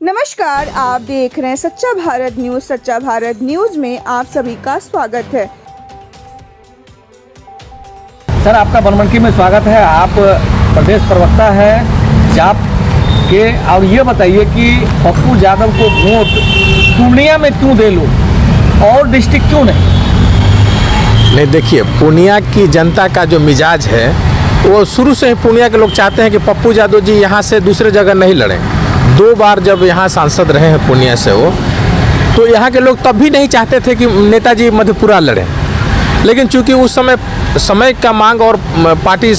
नमस्कार, आप देख रहे हैं सच्चा भारत न्यूज। सच्चा भारत न्यूज में आप सभी का स्वागत है। सर, आपका बनमनखी में स्वागत है। आप प्रदेश प्रवक्ता हैं जाप के, और ये बताइए कि पप्पू यादव को वोट पूर्णिया में क्यों दे लो और डिस्ट्रिक्ट क्यों नहीं? देखिए, पूर्णिया की जनता का जो मिजाज है वो शुरू से ही पूर्णिया के लोग चाहते हैं कि पप्पू यादव जी यहाँ से दूसरे जगह नहीं लड़ें। 2 बार जब यहाँ सांसद रहे हैं पूर्णिया से वो, तो यहाँ के लोग तब भी नहीं चाहते थे कि नेताजी मधेपुरा लड़ें। लेकिन चूंकि उस समय का मांग और पार्टी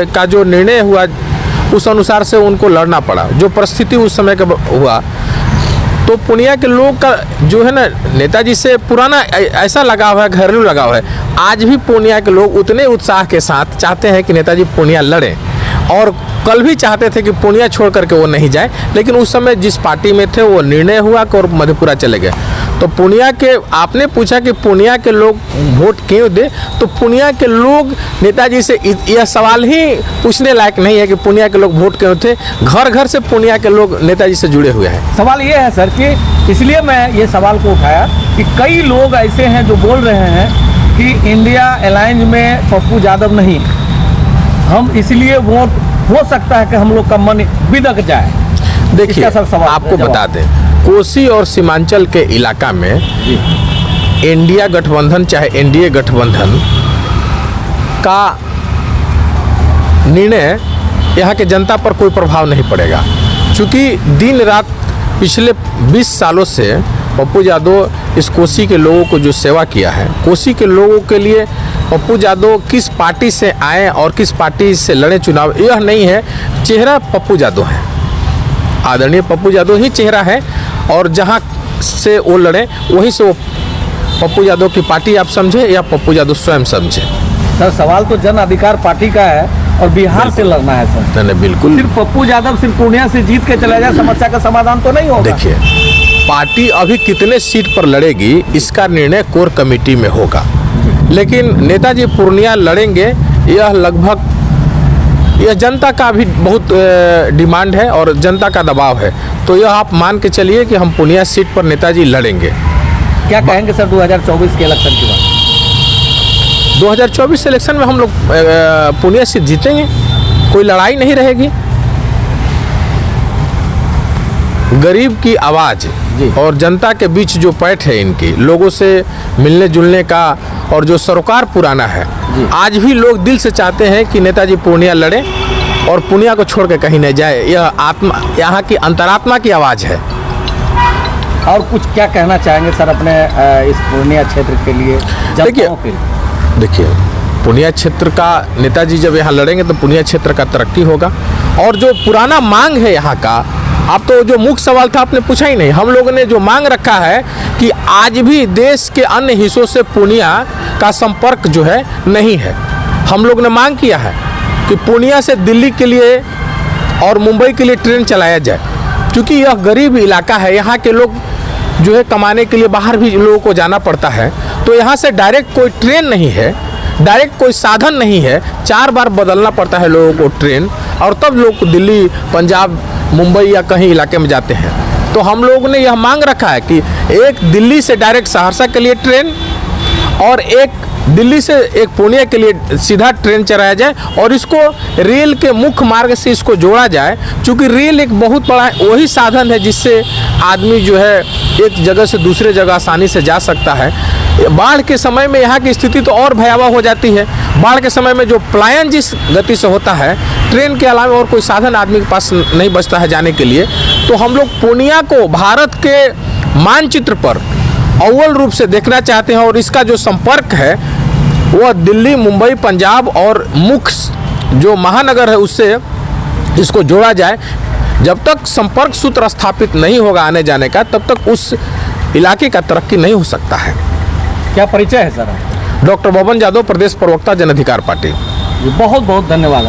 का जो निर्णय हुआ उस अनुसार से उनको लड़ना पड़ा। जो परिस्थिति उस समय का हुआ, तो पूर्णिया के लोग का जो है ना नेताजी से पुराना ऐसा लगाव है, घरेलू लगाव है। आज भी पूर्णिया के लोग उतने उत्साह के साथ चाहते हैं कि नेताजी पूर्णिया लड़ें, और कल भी चाहते थे कि पूर्णिया छोड़ करके वो नहीं जाए। लेकिन उस समय जिस पार्टी में थे वो निर्णय हुआ कि और मधेपुरा चले गए। तो पूर्णिया के, आपने पूछा कि पूर्णिया के लोग वोट क्यों दे, तो पूर्णिया के लोग नेताजी से यह सवाल ही पूछने लायक नहीं है कि पूर्णिया के लोग वोट क्यों थे। घर घर से पूर्णिया के लोग नेताजी से जुड़े हुए हैं। सवाल ये है सर कि इसलिए मैं ये सवाल को उठाया कि कई लोग ऐसे हैं जो बोल रहे हैं कि इंडिया अलायंस में पप्पू यादव नहीं है, हम इसलिए वोट हो सकता है कि हम लोग का मन बिदक जाए। देखिए, आपको बता दें, कोसी और सीमांचल के इलाका में इंडिया गठबंधन चाहे एनडीए गठबंधन का निर्णय यहाँ के जनता पर कोई प्रभाव नहीं पड़ेगा। क्योंकि दिन रात पिछले 20 सालों से पप्पू यादव इस कोसी के लोगों को जो सेवा किया है, कोसी के लोगों के लिए पप्पू यादव किस पार्टी से आए और किस पार्टी से लड़े चुनाव, यह नहीं है। चेहरा पप्पू यादव है, आदरणीय पप्पू यादव ही चेहरा है, और जहां से वो लड़े वहीं से वो पप्पू यादव की पार्टी आप समझे या पप्पू यादव स्वयं समझे। सर, सवाल तो जन अधिकार पार्टी का है और बिहार से लड़ना है सर। नहीं, बिल्कुल। सिर्फ पप्पू यादव सिर्फ पूर्णिया से जीत के चला जाए, समस्या का समाधान तो नहीं होगा। देखिए, पार्टी अभी कितने सीट पर लड़ेगी इसका निर्णय कोर कमेटी में होगा। लेकिन नेताजी पूर्णिया लड़ेंगे, यह लगभग यह जनता का भी बहुत डिमांड है और जनता का दबाव है। तो यह आप मान के चलिए कि हम पूर्णिया सीट पर नेताजी लड़ेंगे। क्या कहेंगे सर 2024 के इलेक्शन के बाद? 2024 इलेक्शन में हम लोग पूर्णिया सीट जीतेंगे, कोई लड़ाई नहीं रहेगी। गरीब की आवाज़ और जनता के बीच जो पैठ है इनकी, लोगों से मिलने जुलने का, और जो सरोकार पुराना है, आज भी लोग दिल से चाहते हैं कि नेताजी पूर्णिया लड़े और पूर्णिया को छोड़ के कहीं नहीं जाए। यह आत्मा, यहाँ की अंतरात्मा की आवाज़ है। और कुछ क्या कहना चाहेंगे सर अपने इस पूर्णिया क्षेत्र के लिए? देखिए, पूर्णिया क्षेत्र का नेताजी जब यहाँ लड़ेंगे तो पूर्णिया क्षेत्र का तरक्की होगा। और जो पुराना मांग है यहाँ का, आप तो जो मुख्य सवाल था आपने पूछा ही नहीं। हम लोगों ने जो मांग रखा है कि आज भी देश के अन्य हिस्सों से पूर्णिया का संपर्क जो है नहीं है। हम लोग ने मांग किया है कि पूर्णिया से दिल्ली के लिए और मुंबई के लिए ट्रेन चलाया जाए, क्योंकि यह गरीब इलाका है। यहाँ के लोग जो है कमाने के लिए बाहर भी लोगों को जाना पड़ता है, तो यहाँ से डायरेक्ट कोई ट्रेन नहीं है, डायरेक्ट कोई साधन नहीं है। 4 बार बदलना पड़ता है लोगों को ट्रेन, और तब लोग दिल्ली, पंजाब, मुंबई या कहीं इलाके में जाते हैं। तो हम लोगों ने यह मांग रखा है कि एक दिल्ली से डायरेक्ट सहरसा के लिए ट्रेन, और एक दिल्ली से एक पूर्णिया के लिए सीधा ट्रेन चलाया जाए, और इसको रेल के मुख्य मार्ग से इसको जोड़ा जाए। क्योंकि रेल एक बहुत बड़ा वही साधन है जिससे आदमी जो है एक जगह से दूसरे जगह आसानी से जा सकता है। बाढ़ के समय में यहाँ की स्थिति तो और भयावह हो जाती है। बाढ़ के समय में जो पलायन जिस गति से होता है, ट्रेन के अलावा और कोई साधन आदमी के पास नहीं बचता है जाने के लिए। तो हम लोग पूर्णिया को भारत के मानचित्र पर अव्वल रूप से देखना चाहते हैं, और इसका जो संपर्क है वह दिल्ली, मुंबई, पंजाब और मुख्य जो महानगर है उससे इसको जोड़ा जाए। जब तक संपर्क सूत्र स्थापित नहीं होगा आने जाने का, तब तक उस इलाके का तरक्की नहीं हो सकता है। क्या परिचय है सर? डॉक्टर बबन यादव, प्रदेश प्रवक्ता, जन अधिकार पार्टी। बहुत बहुत धन्यवाद।